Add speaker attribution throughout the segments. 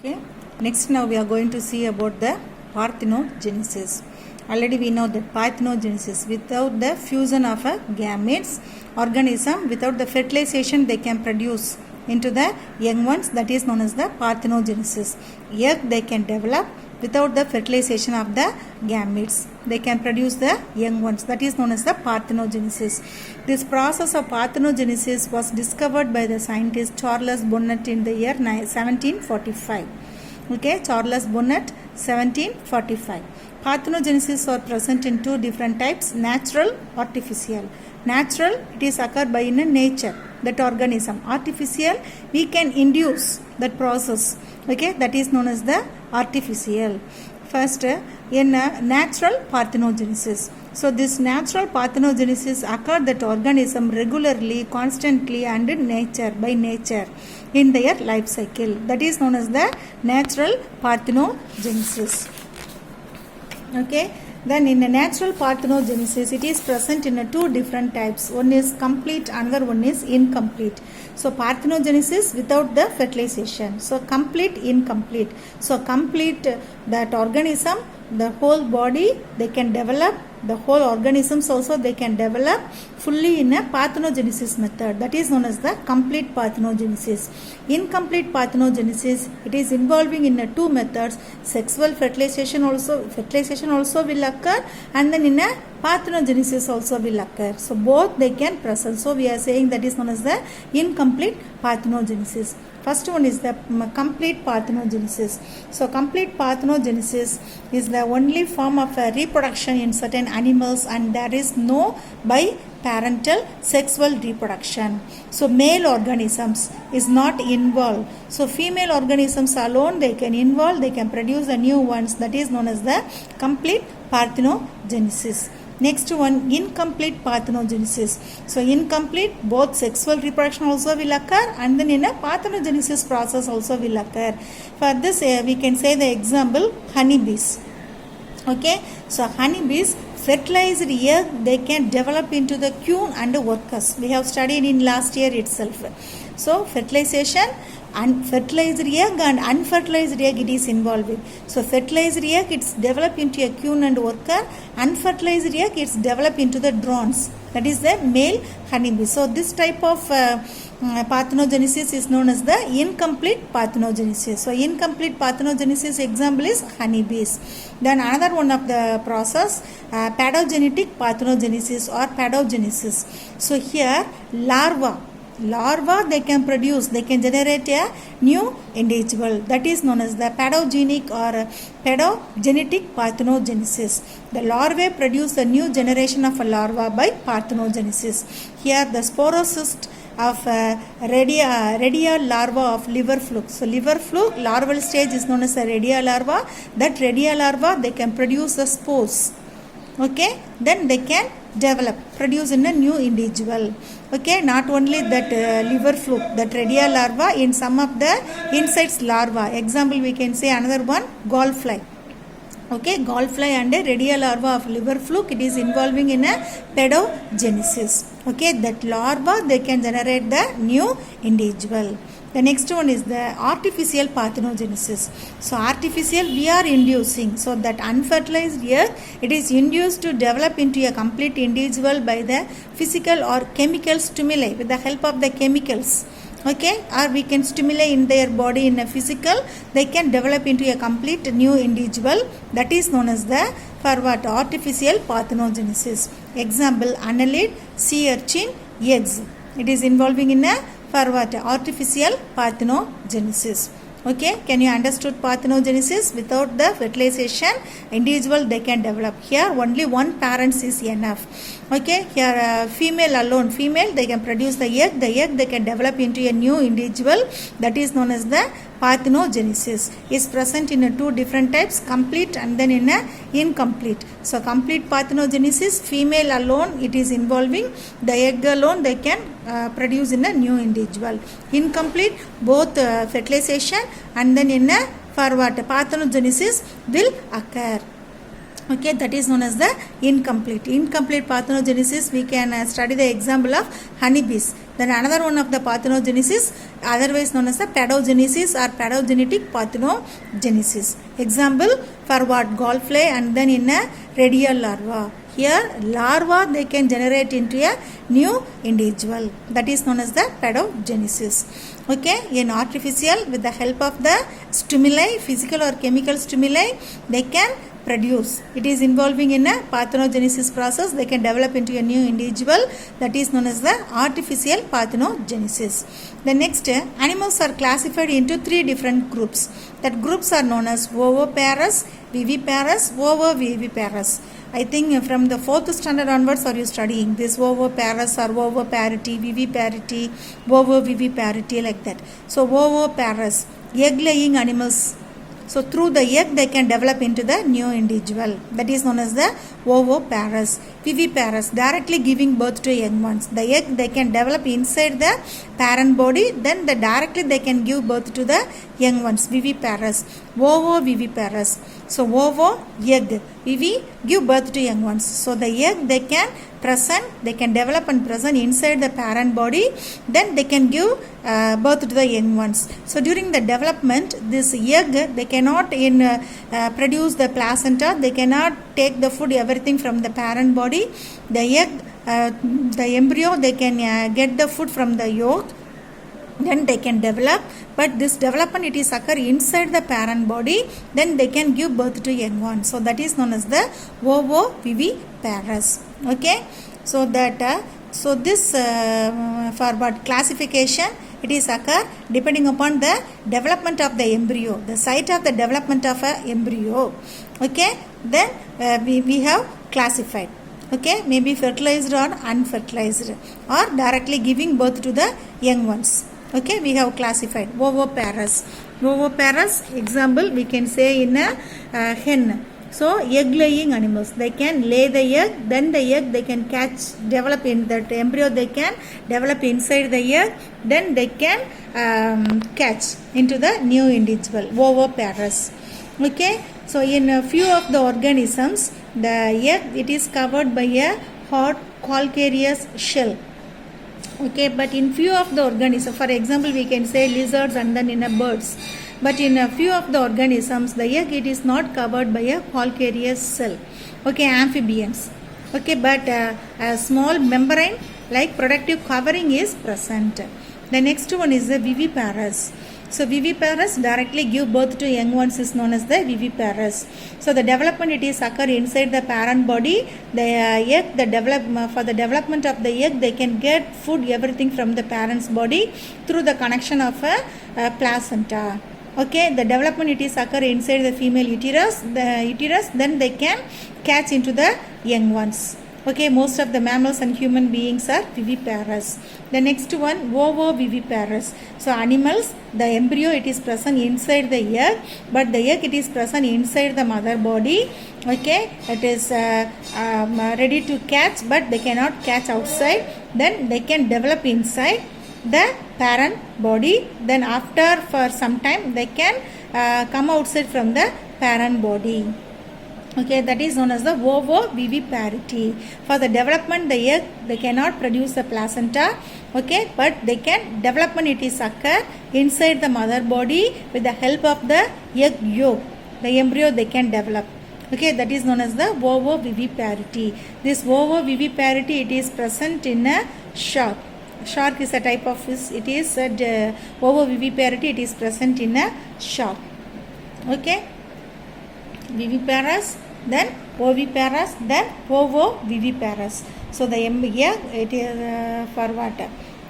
Speaker 1: Okay. Next, now we are going to see about the parthenogenesis. Already we know that parthenogenesis, without the fusion of a gametes organism, without the fertilization, they can produce into the young ones. That is known as the parthenogenesis. Egg they can develop without the fertilization of the gametes. They can produce the young ones. That is known as the parthenogenesis. This process of parthenogenesis was discovered by the scientist Charles Bonnet in the year 1745. Okay, Charles Bonnet, 1745. Parthenogenesis are present in two different types: natural, artificial. Natural, it is occurred by in nature, that organism. Artificial, we can induce that process. Okay, that is known as the artificial. First, in natural parthenogenesis. So this natural parthenogenesis occurred that organism regularly, constantly, and in nature, by nature, in their life cycle. That is known as the natural parthenogenesis. Okay. Then in a natural parthenogenesis, it is present in two different types. One is complete, another one is incomplete. So parthenogenesis without the fertilization. So complete, incomplete. So complete, that organism, the whole body, they can develop, the whole organisms also they can develop fully in a parthenogenesis method. That is known as the complete parthenogenesis. Incomplete parthenogenesis, it is involving in two methods. Sexual fertilization also will occur, and then in a parthenogenesis also will occur. So both they can present. So we are saying that is known as the incomplete parthenogenesis. First one is the complete parthenogenesis. So complete parthenogenesis is the only form of reproduction in certain animals, and there is no biparental sexual reproduction. So male organisms is not involved. So female organisms alone they can involve, they can produce the new ones. That is known as the complete parthenogenesis. Next one, incomplete parthenogenesis. So incomplete, both sexual reproduction also will occur, and then in a parthenogenesis process also will occur. For this we can say the example honeybees. Okay, so honeybees fertilized egg they can develop into the queen and workers. We have studied in last year itself. So fertilization and fertilized egg and unfertilized egg it is involved. So fertilized egg it's developed into a queen and worker. Unfertilized egg it's developed into the drones. That is the male honeybee. So this type of parthenogenesis is known as the incomplete parthenogenesis. So incomplete parthenogenesis example is honeybees. Then another one of the process paedogenetic parthenogenesis or paedogenesis. So here larva they can produce, they can generate a new individual. That is known as the paedogenic or paedogenetic parthenogenesis. The larvae produce a new generation of a larva by parthenogenesis. Here the sporocyst of radial larva of liver fluke. So liver fluke larval stage is known as a radial larva. That radial larva they can produce the spores. Okay, then they can produce in a new individual. Okay, not only that liver fluke, that radial larva, in some of the insects larva. Example we can say another one, gallfly. Okay, gallfly and a radial larva of liver fluke, it is involving in a paedogenesis. Okay, that larva they can generate the new individual. The next one is the artificial parthenogenesis. So artificial we are inducing. So that unfertilized egg it is induced to develop into a complete individual by the physical or chemical stimuli, with the help of the chemicals. Okay, or we can stimulate in their body in a physical, they can develop into a complete new individual. That is known as the for what artificial parthenogenesis. Example annelid, sea urchin, eggs. It is involving in a for what artificial parthenogenesis. Okay, can you understood parthenogenesis? Without the fertilization individual they can develop. Here only one parent is enough. Okay, here female alone, female they can produce the egg they can develop into a new individual. That is known as the parthenogenesis. Is present in two different types, complete and then in a incomplete. So complete parthenogenesis, female alone it is involving, the egg alone they can produce in a new individual. Incomplete, both fertilization and then in a for what parthenogenesis will occur. Okay, that is known as the incomplete parthenogenesis. We can study the example of honeybees. Then another one of the parthenogenesis, otherwise known as the pedogenesis or pedogenetic parthenogenesis. Example for what? Gallfly and then in a radial larva. Here larva they can generate into a new individual, that is known as the pedogenesis. Okay, in artificial, with the help of the stimuli, physical or chemical stimuli, they can produce. It is involving in a parthenogenesis process. They can develop into a new individual, that is known as the artificial parthenogenesis. The next, animals are classified into 3 different groups. That groups are known as ovoparous, viviparous, ovoviviparous. I think from the 4th standard onwards are you studying this ovoparous or ovoparity, viviparity, ovoviviparity, like that. So ovoparous, egg laying animals. So through the egg they can develop into the new individual, that is known as the ovoparous. Viviparous, directly giving birth to young ones. The egg they can develop inside the parent body, then directly they can give birth to the young ones. Viviparous. Ovoviviparous. So ovo, egg, vivi, give birth to young ones. So the egg they can develop and present inside the parent body, then they can give birth to the young ones. So during the development, this egg they cannot produce the placenta, they cannot take the food, everything from the parent body. The egg, the embryo, they can get the food from the yolk, then they can develop, but this development it is occur inside the parent body, then they can give birth to young ones. So that is known as the ovoviviparous. Okay, so that so this for what classification, it is occur depending upon the development of the embryo, the site of the development of a embryo. Okay, then we have classified. Okay, maybe fertilized or unfertilized or directly giving birth to the young ones. Okay, we have classified. Ovoparous. Ovoparous, example we can say in a hen. So egg laying animals, they can lay the egg, then the egg they can develop in that embryo, they can develop inside the egg, then they can catch into the new individual. Ovoparous. Okay, so in a few of the organisms, the egg it is covered by a hard calcareous shell. Okay, but in few of the organisms, for example we can say lizards and then in a birds, but in a few of the organisms the egg it is not covered by a calcareous cell. Okay, amphibians. Okay, but a small membrane like protective covering is present. The next one is the viviparous. So viviparous directly give birth to young ones is known as the viviparous. So the development it is occur inside the parent body. The egg, for the development of the egg, they can get food, everything from the parent's body through the connection of a placenta. Okay, the development it is occur inside the female uterus. Then they can catch into the young ones. Okay, most of the mammals and human beings are viviparous. The next one, ovoviviparous. So animals, the embryo it is present inside the egg, but the egg it is present inside the mother body. Okay, it is ready to catch, but they cannot catch outside. Then they can develop inside the parent body. Then after for some time they can come outside from the parent body. Okay, that is known as the ovoviviparity. For the development, the egg they cannot produce the placenta. Okay, but they can development it is occur inside the mother body with the help of the egg yolk. The embryo they can develop. Okay, that is known as the ovoviviparity. This ovoviviparity it is present in a shark. Shark is a type of fish. It is ovoviviparity. It is present in a shark. Okay, viviparous, then oviparous, then ovoviviparous. So the egg it is for what?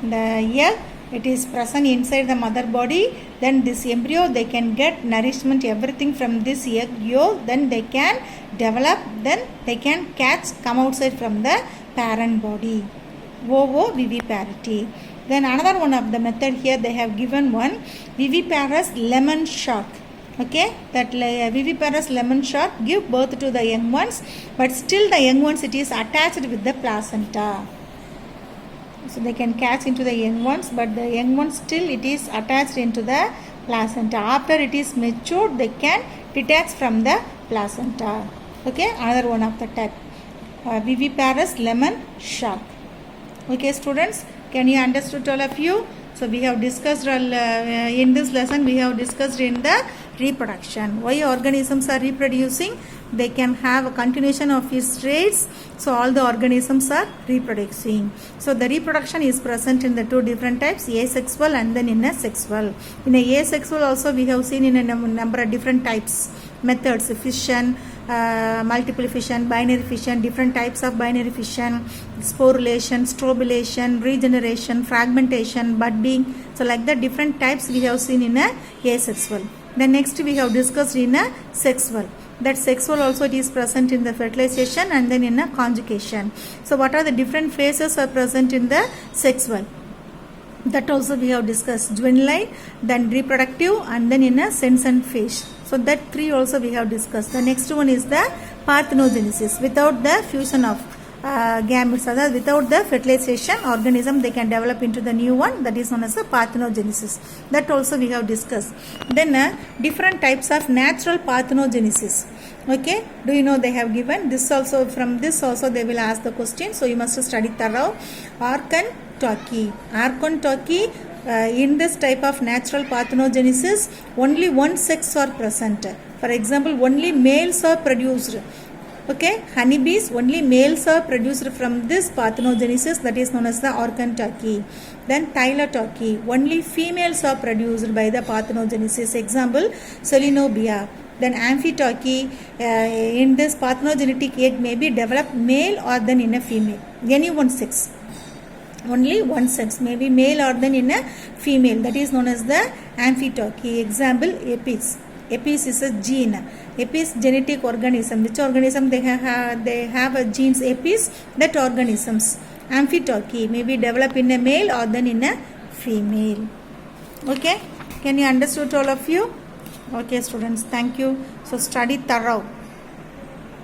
Speaker 1: The egg it is present inside the mother body. Then this embryo they can get nourishment, everything from this egg yolk. Then they can develop. Then they can catch, come outside from the parent body. Ovoviviparity. Then another one of the method here they have given one, viviparous lemon shark. Okay, that viviparous lemon shark give birth to the young ones, but still the young ones it is attached with the placenta. So they can catch into the young ones, but the young ones still it is attached into the placenta. After it is matured, they can detach from the placenta. Okay, another one of the type, viviparous lemon shark. Okay students, Can you understood all of you? So we have discussed in this lesson we have discussed in the reproduction. Why organisms are reproducing? They can have a continuation of its traits. So all the organisms are reproducing. So the reproduction is present in the two different types, asexual and then in a sexual. In a asexual also we have seen in a number of different types, methods, fission, multiple fission, binary fission, different types of binary fission, sporulation, strobulation, regeneration, fragmentation, budding. So like that different types we have seen in a asexual. Then next we have discussed in a sexual. That sexual also it is present in the fertilization and then in a conjugation. So what are the different phases are present in the sexual? That also we have discussed, juvenile, then reproductive and then in a senescent phase. So that three also we have discussed. The next one is the parthenogenesis. Without the fusion of gametes, without the fertilization organism, they can develop into the new one, that is known as the parthenogenesis. That also we have discussed. Then different types of natural parthenogenesis. Okay, do you know they have given this also? From this also they will ask the question, so you must study thorough. Archon-Tocci. In this type of natural parthenogenesis, only one sex are present. For example, only males are produced. Okay, honeybees, only males are produced from this parthenogenesis, that is known as the Archon-Tocci. Then Thylactocci, only females are produced by the parthenogenesis. Example, Solenobia. Then Amphitocci, in this parthenogenetic egg may be developed male or then in a female, any one sex. Only one sex, maybe male or then in a female, that is known as the Amphitocci. Example, Apis. Apis is a gene. Apis, genetic organism. Which organism they have a genes Apis? That organisms. Amphitocci may be developed in a male or then in a female. Okay, can you understood all of you? Okay students, thank you. So study thorough.